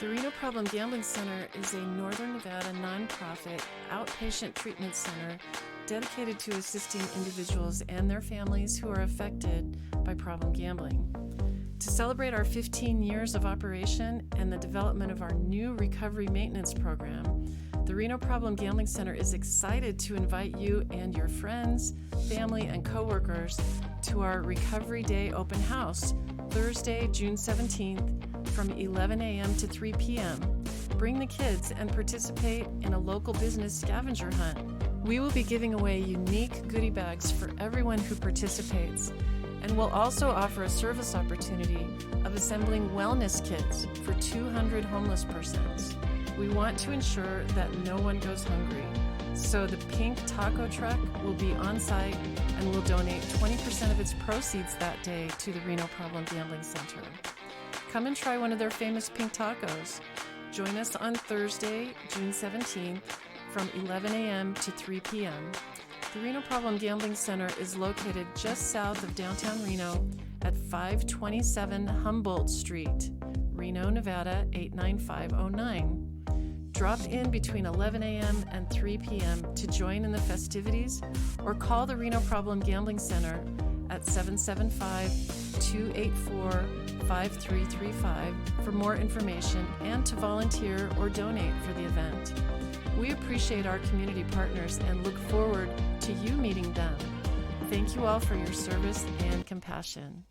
The Reno Problem Gambling Center is a Northern Nevada nonprofit outpatient treatment center dedicated to assisting individuals and their families who are affected by problem gambling. To celebrate our 15 years of operation and the development of our new recovery maintenance program, the Reno Problem Gambling Center is excited to invite you and your friends, family, and coworkers to our Recovery Day open house, Thursday, June 17th, from 11 a.m. to 3 p.m. Bring the kids and participate in a local business scavenger hunt. We will be giving away unique goodie bags for everyone who participates, and we'll also offer a service opportunity of assembling wellness kits for 200 homeless persons. We want to ensure that no one goes hungry, so the pink taco truck will be on site and will donate 20% of its proceeds that day to the Reno Problem Gambling Center. Come and try one of their famous pink tacos. Join us on Thursday, June 17th from 11 a.m. to 3 p.m. The Reno Problem Gambling Center is located just south of downtown Reno at 527 Humboldt Street, Reno, Nevada 89509. Drop in between 11 a.m. and 3 p.m. to join in the festivities or call the Reno Problem Gambling Center at 775-284-5335 for more information and to volunteer or donate for the event. We appreciate our community partners and look forward to you meeting them. Thank you all for your service and compassion.